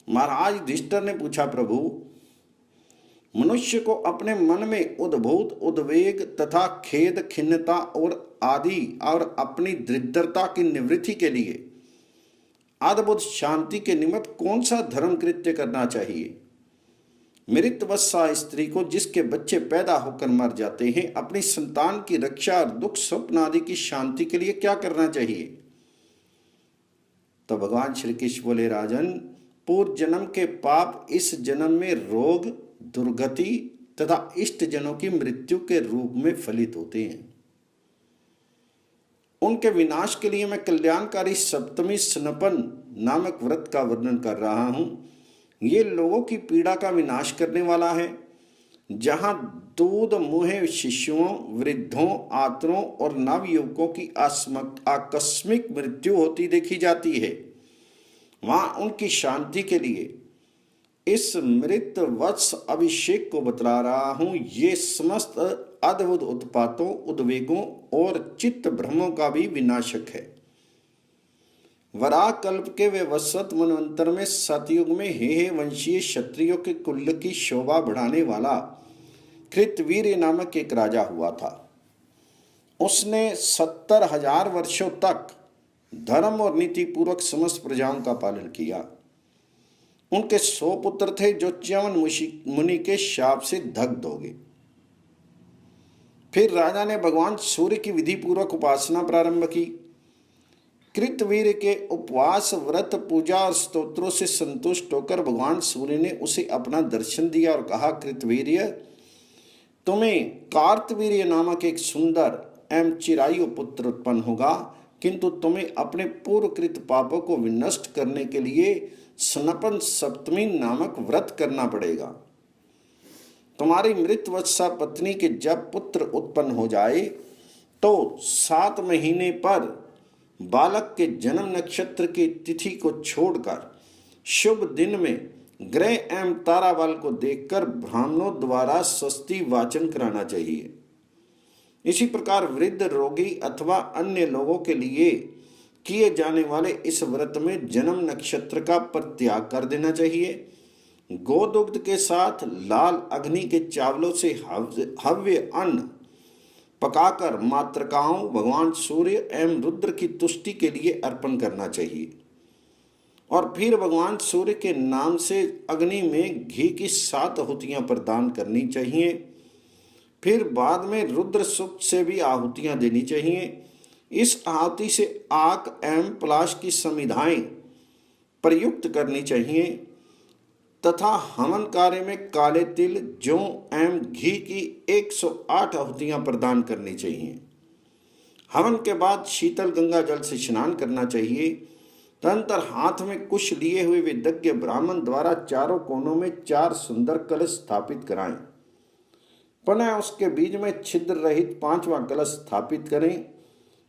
महाराज युधिष्ठिर ने पूछा, प्रभु, मनुष्य को अपने मन में उद्भूत उद्वेग तथा खेद, खिन्नता और अपनी दरिद्रता की निवृत्ति के लिए अद्भुत शांति के निमित्त कौन सा धर्म कृत्य करना चाहिए? मृतवत्सा स्त्री को जिसके बच्चे पैदा होकर मर जाते हैं, अपनी संतान की रक्षा और दुख स्वप्न आदि की शांति के लिए क्या करना चाहिए? तो भगवान श्री कृष्ण बोले, राजन, पूर्व जन्म के पाप इस जन्म में रोग, दुर्गति तथा इष्ट जनों की मृत्यु के रूप में फलित होते हैं। उनके विनाश के लिए मैं कल्याणकारी सप्तमी स्नपन नामक व्रत का वर्णन कर रहा हूं। ये लोगों की पीड़ा का विनाश करने वाला है। जहां दूध मुहे शिशुओं, वृद्धों, आतरों और नवयुवकों की आकस्मिक मृत्यु होती देखी जाती है, वहां उनकी शांति के लिए इस मृत वत्स अभिषेक को बतला रहा हूं। ये समस्त अद्भुत उत्पातों, उद्वेगों और चित्त भ्रमों का भी विनाशक है। वराह कल्प के वे वसत मनवंतर में सतयुग में हे वंशीय क्षत्रियों के कुल की शोभा बढ़ाने वाला कृतवीर्य नामक एक राजा हुआ था। उसने 70,000 वर्षों तक धर्म और नीति पूर्वक समस्त प्रजाओं का पालन किया। उनके 100 पुत्र थे जो च्यवन मुनि के शाप से दग्ध हो गए। फिर राजा ने भगवान सूर्य की विधि पूर्वक उपासना प्रारंभ की। कृतवीर्य के उपवास, व्रत, पूजा और स्तोत्रों से संतुष्ट होकर भगवान सूर्य ने उसे अपना दर्शन दिया और कहा, कृतवीर्य, तुम्हें कार्तवीर्य नामक एक सुंदर एवं चिरायु पुत्र उत्पन्न होगा, किंतु तुम्हें अपने पूर्वकृत पापों को विनष्ट करने के लिए स्नपन सप्तमी नामक व्रत करना पड़ेगा। तुम्हारी मृत वत्सा पत्नी के जब पुत्र उत्पन्न हो जाए तो 7 महीने पर बालक के जन्म नक्षत्र की तिथि को छोड़कर शुभ दिन में ग्रह एवं ताराबल को देखकर ब्राह्मणों द्वारा स्वस्ति वाचन कराना चाहिए। इसी प्रकार वृद्ध, रोगी अथवा अन्य लोगों के लिए किए जाने वाले इस व्रत में जन्म नक्षत्र का परित्याग कर देना चाहिए। गोदुग्ध के साथ लाल अग्नि के चावलों से हव्य अन्न पकाकर मातृकाओं, भगवान सूर्य एवं रुद्र की तुष्टि के लिए अर्पण करना चाहिए और फिर भगवान सूर्य के नाम से अग्नि में घी की 7 आहुतियां प्रदान करनी चाहिए। फिर बाद में रुद्र सूक्त से भी आहुतियां देनी चाहिए। इस आहुति से आक एवं पलाश की समिधाएं प्रयुक्त करनी चाहिए तथा हवन कार्य में काले तिल, जौ एवं घी की 108 आहुतियां प्रदान करनी चाहिए। हवन के बाद शीतल गंगा जल से स्नान करना चाहिए। तदनंतर हाथ में कुश लिए हुए विदग्ध ब्राह्मण द्वारा चारों कोनों में 4 सुंदर कलश स्थापित कराएं। पुनः उसके बीच में छिद्र रहित 5वां कलश स्थापित करें।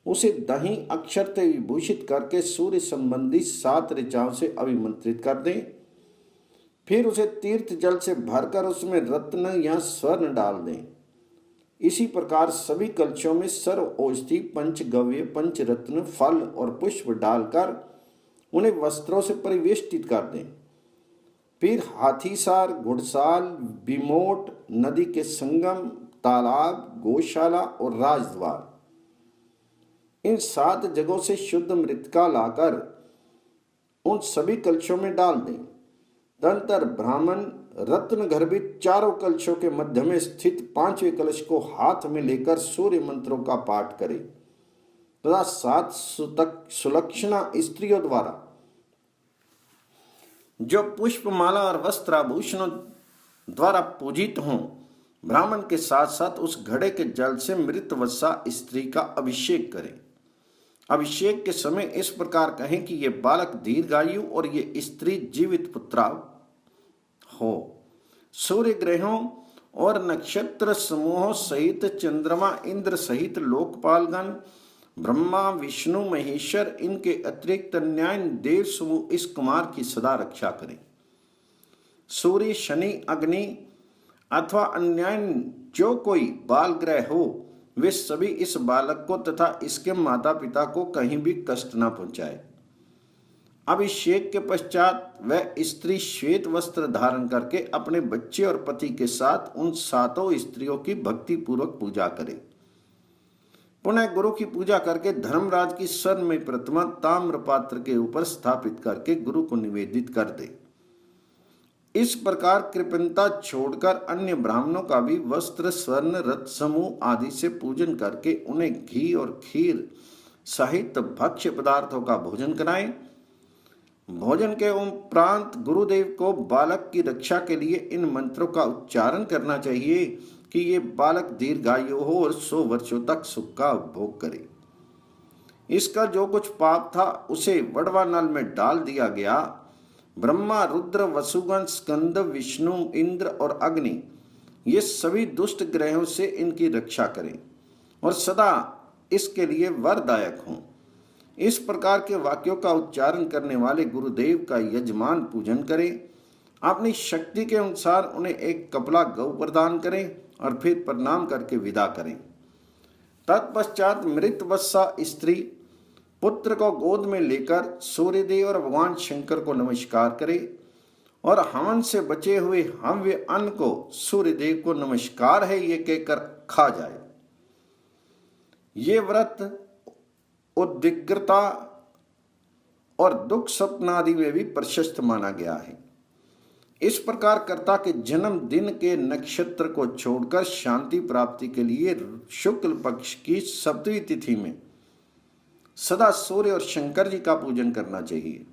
उसे दही अक्षर से विभूषित करके सूर्य संबंधी 7 ऋचाओं से अभिमंत्रित कर दें। फिर उसे तीर्थ जल से भरकर उसमें रत्न या स्वर्ण डाल दें। इसी प्रकार सभी कलशों में सर्व औषधि, पंचगव्य, पंचरत्न, फल और पुष्प डालकर उन्हें वस्त्रों से परिवेष्टित कर दें। फिर हाथीसार, घुड़साल, बिमोट, नदी के संगम, तालाब, गौशाला और राजद्वार, इन 7 जगहों से शुद्ध मृतिका लाकर उन सभी कलशों में डाल दें। तदनंतर ब्राह्मण रत्न गर्भित चारों कलशों के मध्य में स्थित 5वें कलश को हाथ में लेकर सूर्य मंत्रों का पाठ करे तथा 7 सुलक्षणा स्त्रियों द्वारा जो पुष्पमाला और वस्त्राभूषणों द्वारा पूजित हों, ब्राह्मण के साथ साथ उस घड़े के जल से मृत वत्सा स्त्री का अभिषेक करें। अभिषेक के समय इस प्रकार कहें कि ये बालक दीर्घायु और ये स्त्री जीवित पुत्रा हो। सूर्य ग्रहों और नक्षत्र समूहों सहित चंद्रमा, इंद्र सहित लोकपालगण, ब्रह्मा, विष्णु, महेश्वर, इनके अतिरिक्त अन्य देव समूह इस कुमार की सदा रक्षा करें। सूर्य, शनि, अग्नि अथवा अन्य जो कोई बाल ग्रह हो, वे सभी इस बालक को तथा इसके माता पिता को कहीं भी कष्ट न पहुंचाए। अभिषेक के पश्चात वह स्त्री श्वेत वस्त्र धारण करके अपने बच्चे और पति के साथ उन 7 स्त्रियों की भक्ति पूर्वक पूजा करे। पुनः गुरु की पूजा करके धर्मराज की स्वर्ण में प्रतिमा ताम्र पात्र के ऊपर स्थापित करके गुरु को निवेदित कर दे। इस प्रकार कृपणता छोड़कर अन्य ब्राह्मणों का भी वस्त्र, स्वर्ण, रथ समूह आदि से पूजन करके उन्हें घी और खीर सहित भक्ष्य पदार्थों का भोजन कराएं। भोजन के उपरांत गुरुदेव को बालक की रक्षा के लिए इन मंत्रों का उच्चारण करना चाहिए कि ये बालक दीर्घायु हो और 100 वर्षों तक सुख का उपभोग करे। इसका जो कुछ पाप था उसे वड़वा नल में डाल दिया गया। ब्रह्मा, रुद्र, वसुगण, स्कंद, विष्णु, इंद्र और अग्नि ये सभी दुष्ट ग्रहों से इनकी रक्षा करें और सदा इसके लिए वरदायक हों। इस प्रकार के वाक्यों का उच्चारण करने वाले गुरुदेव का यजमान पूजन करें। अपनी शक्ति के अनुसार उन्हें एक कपला गौ प्रदान करें और फिर प्रणाम करके विदा करें। तत्पश्चात मृतवत्सा स्त्री पुत्र को गोद में लेकर सूर्यदेव और भगवान शंकर को नमस्कार करे और हवन से बचे हुए हव्य अन्न को सूर्यदेव को नमस्कार है ये कहकर खा जाए। ये व्रत उद्विग्नता और दुख स्वप्न आदि में भी प्रशस्त माना गया है। इस प्रकार कर्ता के जन्म दिन के नक्षत्र को छोड़कर शांति प्राप्ति के लिए शुक्ल पक्ष की 7वीं तिथि में सदा सूर्य और शंकर जी का पूजन करना चाहिए,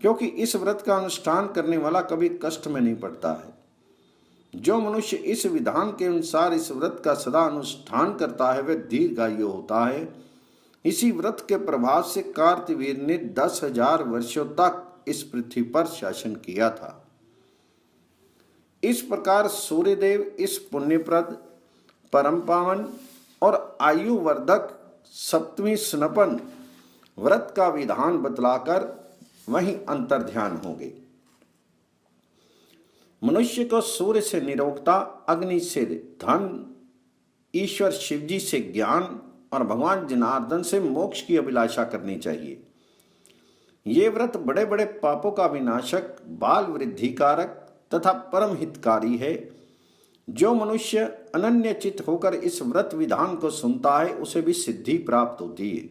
क्योंकि इस व्रत का अनुष्ठान करने वाला कभी कष्ट में नहीं पड़ता है। जो मनुष्य इस विधान के अनुसार इस व्रत का सदा अनुष्ठान करता है वह दीर्घायु होता है। इसी व्रत के प्रभाव से कार्तवीर ने 10,000 वर्षों तक इस पृथ्वी पर शासन किया था। इस प्रकार सूर्यदेव इस पुण्यप्रद, परम पावन और आयुवर्धक 7वीं स्नपन व्रत का विधान बतलाकर वहीं अंतर्ध्यान होंगे। मनुष्य को सूर्य से निरोगता, अग्नि से धन, ईश्वर शिवजी से ज्ञान और भगवान जनार्दन से मोक्ष की अभिलाषा करनी चाहिए। ये व्रत बड़े बड़े पापों का विनाशक, बाल वृद्धिकारक तथा परम हितकारी है। जो मनुष्य अनन्य चित्त होकर इस व्रत विधान को सुनता है उसे भी सिद्धि प्राप्त होती है।